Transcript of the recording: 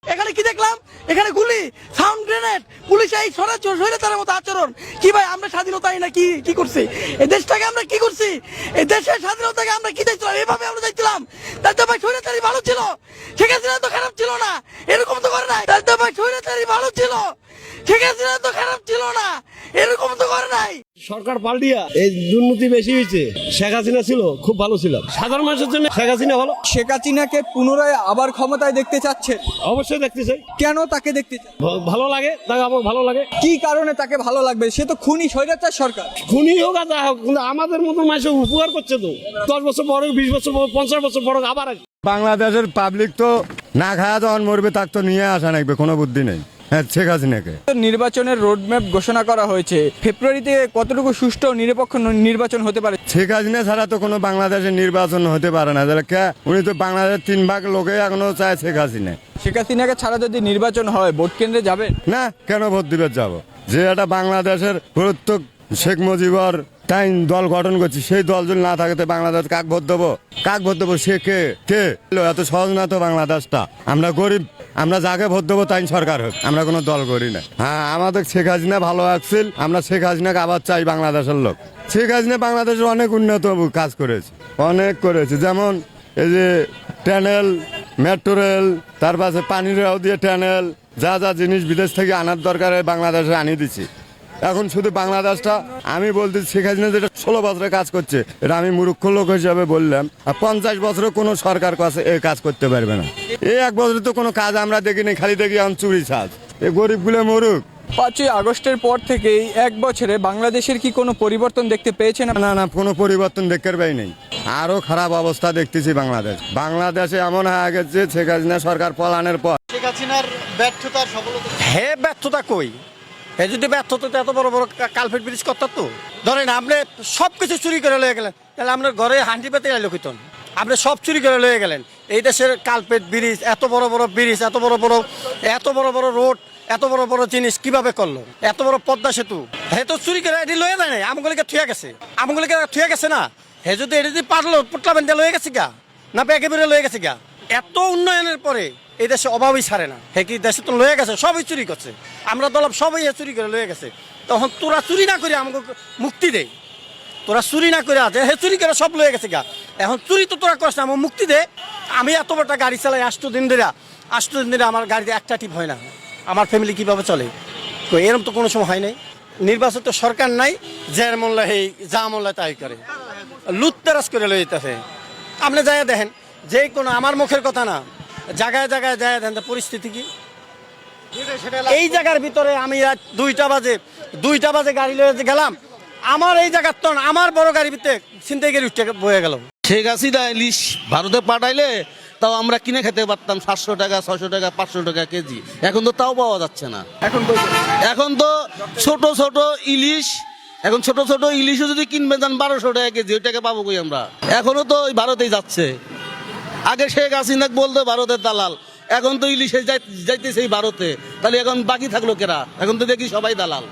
এখানে কি দেখলাম? এখানে গুলি, সাউন্ড গ্রেনেড, পুলিশ এই স্বৈরাচারের মতো আচরণ। কি ভাই, আমরা স্বাধীনতাই না কি করছি? এই দেশটাকে আমরা কি করছি? এই দেশের স্বাধীনতাকে আমরা কি চাইছিলাম? এভাবে আমরা চাইছিলাম? তাহলে তো ভাই স্বৈরাচারী ভালো ছিল, শেখ হাসিনা তো খারাপ ছিল না, এরকম তো করে নাই। তাহলে তো ভাই স্বৈরাচারী ভালো ছিল, শেখ হাসিনা তো খারাপ ছিল না, এরকম তো করে নাই। সরকার পাল্টিয়া এই দুর্নীতি বেশি হয়েছে। শেখ হাসিনা ছিল খুব ভালো ছিল, সাধারণ মানুষের জন্য শেখ হাসিনা ভালো। শেখ হাসিনাকে পুনরায় আবার ক্ষমতায় দেখতে চাচ্ছে? অবশ্যই দেখতে চাই। কেন তাকে দেখতে চান? ভালো লাগে, তাকে আমার ভালো লাগে। কি কারণে তাকে ভালো লাগবে? সে তো খুনি স্বৈরাচার সরকার। খুনি হোক আর যা হোক, কিন্তু আমাদের মতো মানুষ উপকার করছে তো। 10 বছর পরে, 20 বছর পরে, 50 বছর পরে আবার আসবে। বাংলাদেশের পাবলিক তো না খাওয়া যখন মরবে তাক তো নিয়ে আসা নাকবে, কোনো বুদ্ধি নেই। হ্যাঁ, শেখ হাসিনাকে নির্বাচনের রোডম্যাপ ঘোষণা করা হয়েছে। ফেব্রুয়ারিতে কতটুকু সুষ্ঠু নিরপেক্ষ নির্বাচন হতে পারে? শেখ হাসিনা ছাড়া তো কোনো বাংলাদেশের নির্বাচন হতে পারে না। উনি তো বাংলাদেশের 3 ভাগ লোকে এখনো চায় শেখ হাসিনা। শেখ হাসিনাকে ছাড়া যদি নির্বাচন হয় ভোট কেন্দ্রে যাবেন না, কেন ভোট দিবে যাব? যে এটা বাংলাদেশের প্রত্যেক শেখ মুজিবর তাই দল গঠন করছি, সেই দল যদি না থাকে তো বাংলাদেশ কাক ভোট দেবো? কাক ভোট দেবো? সে কে? এত সহজ না তো বাংলাদেশটা। আমরা গরিব, আমরা যাকে ভোট দেবো তাই সরকার হোক, আমরা কোনো দল করি না। হ্যাঁ, আমাদের শেখ হাসিনা ভালো আসছিল, আমরা শেখ হাসিনাকে আবার চাই বাংলাদেশের লোক। শেখ হাসিনা বাংলাদেশের অনেক উন্নত কাজ করেছে, অনেক করেছে। যেমন এই যে টানেল, মেট্রো রেল, তার পাশে পানির রাও দিয়ে টানেল, যা যা জিনিস বিদেশ থেকে আনার দরকার বাংলাদেশে আনিয়ে দিচ্ছি। এখন শুধু বাংলাদেশটা আমি বলতে, শেখ হাসিনা যেটা 16 বছরে কাজ করছে, এটা আমি মূর্খ লোক হিসাবে বললাম। আর 50 বছরে কোনো সরকার কাছে এই কাজ করতে পারবে না। এই 1 বছরে তো কোনো কাজ আমরা দেখিনি, খালি দেখি এখন চুরি সাজ। এই গরিবগুলো মরুক। 5ই আগস্টের পর থেকেই 1 বছরে বাংলাদেশের কি কোনো পরিবর্তন দেখতে পেয়েছেন? না, কোনো পরিবর্তন দেখতে পাই নেই। আরো খারাপ অবস্থা দেখতেছি বাংলাদেশে এমন হয়ে গেছে শেখ হাসিনা সরকার পলানের পর। শেখ হাসিনার ব্যর্থতার সফলতা হে ব্যর্থতা কই? হে যদি ব্যর্থতা এত বড় বড় কালপেট ব্রিজ করত তো। ধরেন আপনি সব কিছু চুরি করে লয়ে গেলেন, তাহলে আপনার ঘরে হান্ডি পেতে আইলো কইতন। আপনি সব চুরি করে লয়ে গেলেন। এই দেশের কালপেট ব্রিজ, এত বড় বড় ব্রিজ, এত বড় বড় রোড, এত বড় বড় জিনিস কিভাবে করলো? এত বড় পদ্মা সেতু হে তো চুরি করে এটি লয়ে যায় নাই, আমগুলিকে থুয়ে গেছে না। হে যদি এটি যদি পারলো পুটলাবেন দিয়ে লয়ে গেছে গা, না ব্যাগে বেড়ে লয়ে গেছে গা। এত উন্নয়নের পরে এই দেশে অভাবই ছাড়ে না। হে কি দেশে তো লয়ে গেছে, সবই চুরি করছে। আমরা দলব সবাই চুরি করে লয়ে গেছে। তখন তোরা চুরি না করে আমাকে মুক্তি দে। তোরা চুরি না করে আছে, হে চুরি করে সব লয়ে গেছে গা। এখন চুরি তো তোরা করছে, আমার মুক্তি দে। আমি এত বড়টা গাড়ি চালাই 8 দিন ধরে আমার গাড়িতে একটা টিপ হয় না। আমার ফ্যামিলি কিভাবে চলে? তো এরকম তো কোনো সময় হয় নাই। নির্বাচন তো সরকার নাই, যার মোল্লা হেই যা মোল্লা তাই করে, লুটতারাজ করে লয়ে যেতেছে। আপনি যাই দেখেন, যে কোনো আমার মুখের কথা না, জায়গায় জায়গায় যায় দেন পরিস্থিতি কি। এই জায়গার ভিতরে আমি রাত 2টা বাজে গাড়ি লয়ে গেলাম, আমার এই জায়গার তো আমার বড় গাড়ির ভিতরে ছিনতাইকারী উঠে বয়ে গেল। শেখ হাসিনা ইলিশ ভারতে পাঠাইলে তাও আমরা কিনে খেতে পারতাম 700 টাকা, 600 টাকা, 500 টাকা কেজি। এখন তো তাও পাওয়া যাচ্ছে না। এখন তো ছোট ছোট ইলিশও যদি কিনবে যান 1200 টাকা কেজি, ওইটাকে পাবো কই আমরা? এখনো তো ওই ভারতেই যাচ্ছে। আগে শেখ হাসিনা বলতো ভারতের দালাল, এখন তো ইলিশে যাইতেছে ভারতে। তাহলে এখন বাকি থাকলো কেরা? এখন তো দেখি সবাই দালাল।